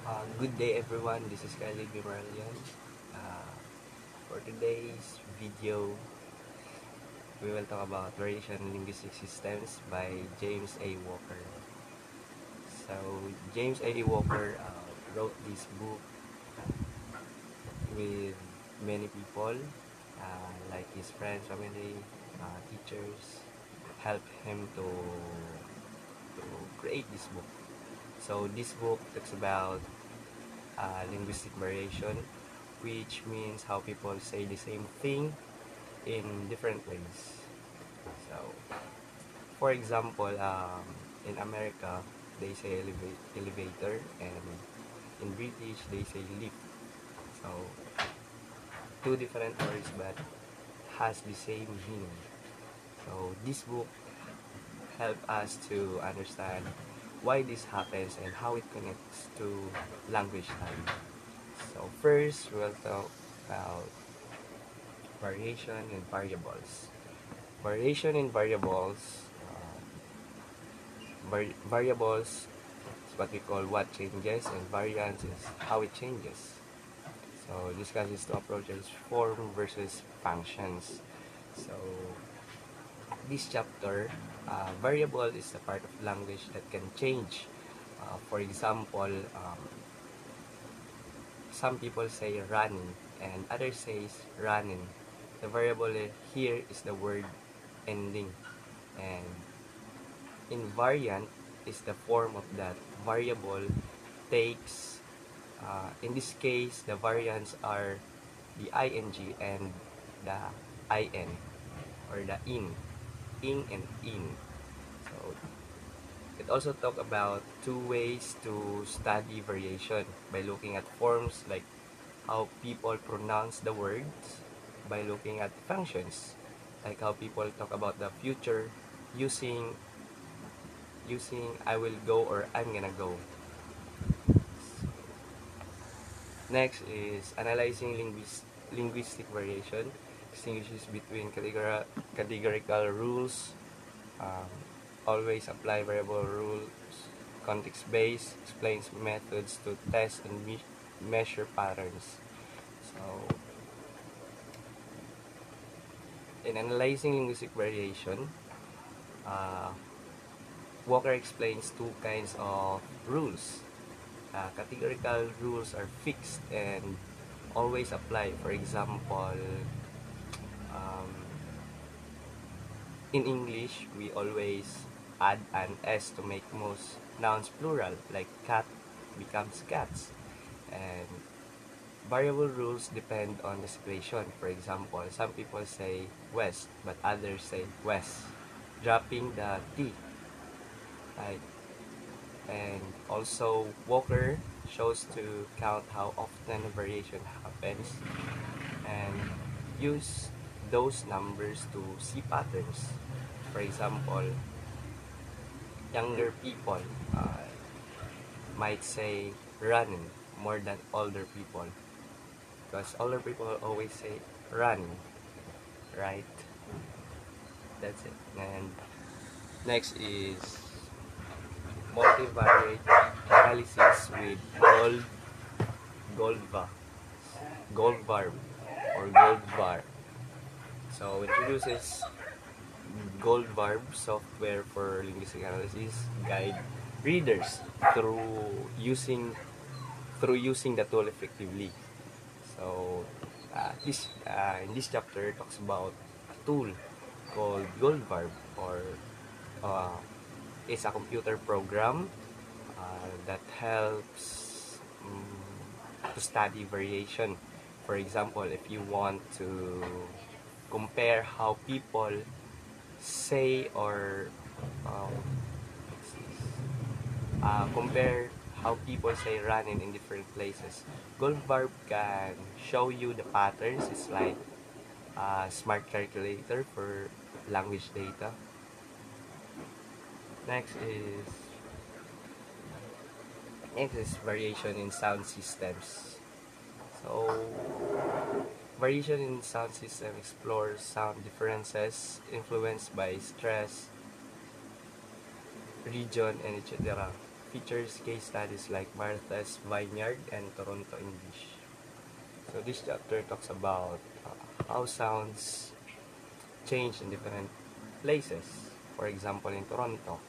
Good day everyone, this is Kylie Bimarlian. Uh, for today's video, we will talk about Variation in Linguistic Systems by James A. Walker. So, James A. Walker wrote this book with many people, like his friends, family, teachers, helped him to create this book. So, this book talks about linguistic variation, which means how people say the same thing in different ways. So, for example, in America, they say elevator, and in British, they say lift. So, two different words but has the same meaning. So, this book help us to understand why this happens and how it connects to language study. So, first, we'll talk about variation and variables. Variation in variables, variables is what we call what changes, and variance is how it changes. So discusses two approaches, form versus functions. So this chapter, variable is the part of language that can change. For example, some people say running and others says running. The variable here is the word ending, and invariant is the form of that variable takes, in this case the variants are the ing and the in, or the in and in. So it also talk about two ways to study variation by looking at forms, like how people pronounce the words, by looking at functions like how people talk about the future using I will go or I'm gonna go. Next is analyzing linguistic variation, distinguishes between categorical rules, um, always apply variable rules, context-based, explains methods to test and measure patterns. So, in analyzing linguistic variation, uh, Walker explains two kinds of rules. Categorical rules are fixed and always apply. For example, um, in English, we always add an S to make most nouns plural, like cat becomes cats. And variable rules depend on the situation. For example, some people say west, but others say west, dropping the T. Right? And also, Walker shows to count how often a variation happens and use those numbers to see patterns. For example, younger people might say running more than older people, because older people always say running, right? That's it. And next is multivariate analysis with Goldva, Goldvarb, or Goldvar. So introduces Goldvarb software for linguistic analysis, guide readers through using the tool effectively. So in this chapter talks about a tool called Goldvarb, or uh, it's a computer program that helps to study variation. For example, if you want to compare how people say, or um, compare how people say running in different places, Goldvarb can show you the patterns. It's like a smart calculator for language data. Next is variation in sound systems. So, variation in sound system explores sound differences influenced by stress, region, and etc. features case studies like Martha's Vineyard and Toronto English. So this chapter talks about how sounds change in different places. For example, in Toronto,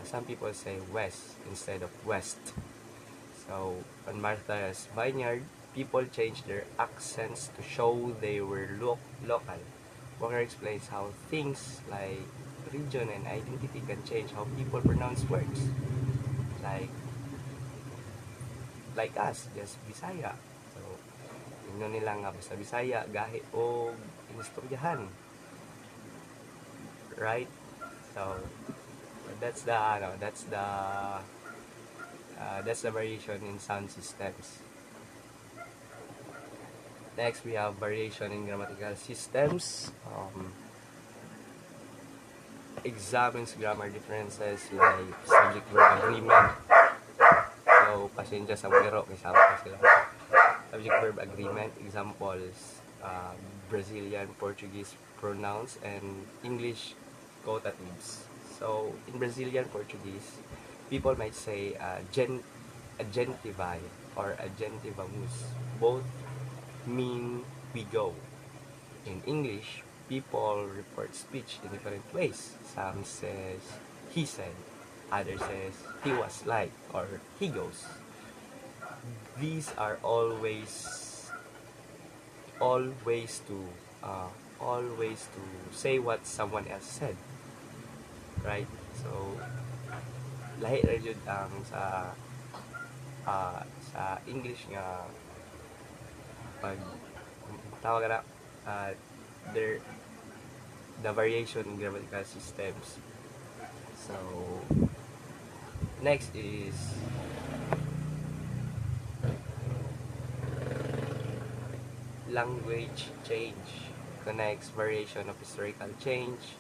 some people say west instead of west. So on Martha's Vineyard, people changed their accents to show they were local. Walker explains how things like region and identity can change how people pronounce words. Like us, just Bisaya. So, inyo nila nga basta Bisaya, gahi o inistoryahan. Right? So, that's the variation in sound systems. Next, we have variation in grammatical systems. Examines grammar differences like subject-verb agreement. So, pasensya sa pero, kasama ko sila. Subject-verb agreement, examples, Brazilian, Portuguese pronouns, and English quotatives. So, in Brazilian Portuguese, people might say agentivae or agentivamus. Both mean we go. In English, people report speech in different ways. Some says he said, others says he was like or he goes. These are always to say what someone else said, right? So lahi ra jud ang sa English nga pag tawag na there the variation in grammatical systems. So next is language change, connects variation of historical change,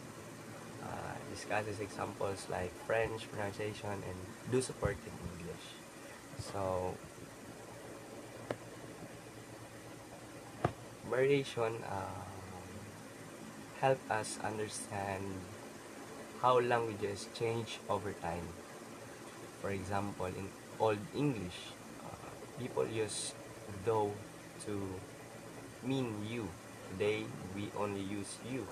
discusses examples like French pronunciation and do support in English. So variation help us understand how languages change over time. For example, in Old English, people use though to mean you. Today, we only use you.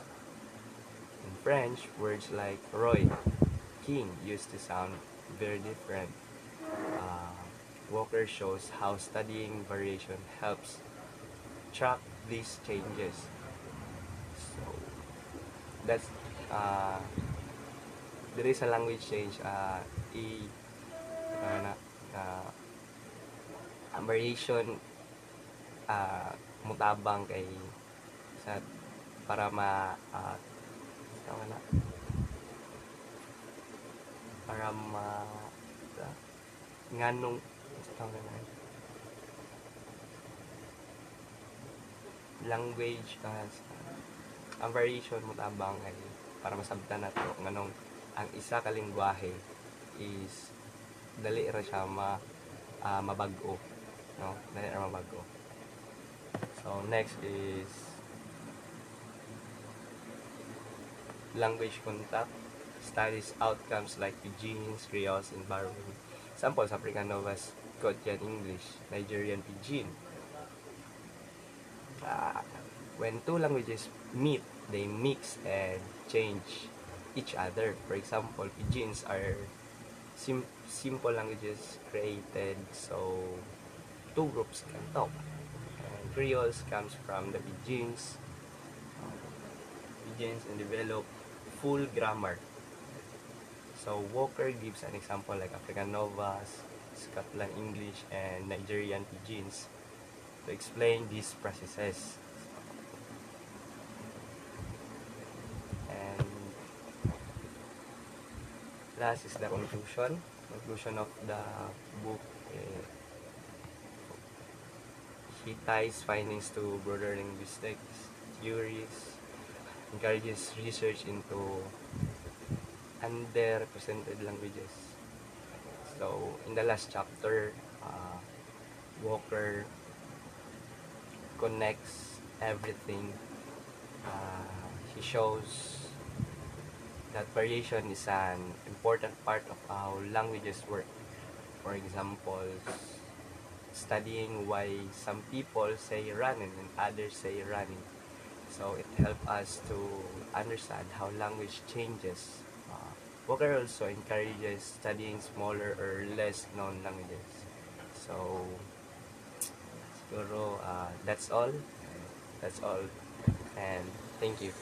In French, words like Roy, King used to sound very different. Walker shows how studying variation helps track these changes. So, that's there is a language change ang variation mutabang kay sa para tama na para nganong tawag na language ang variation mutabang kay para masabtan nato nganong ang isa ka lengguwahe is dali ra siya mabag-o, no? Dali ra mabag-o. So next is language contact, studies outcomes like Pidgins, Creoles, and borrowing. Samples, African Novas, Scotian English, Nigerian Pidgin. When two languages meet, they mix and change each other. For example, Pidgins are simple languages created so two groups can talk. And Creoles comes from the Pidgins and develop full grammar. So Walker gives an example like African Novas, Scotland English, and Nigerian Pidgins to explain these processes. And last is the conclusion of the book. He ties findings to broader linguistics theories, encourages research into underrepresented languages. So in the last chapter, Walker connects everything. He shows that variation is an important part of how languages work. for example, studying why some people say running and others say running. So it helps us to understand how language changes. Walker also encourages studying smaller or less known languages. So siguro that's all. That's all. And thank you.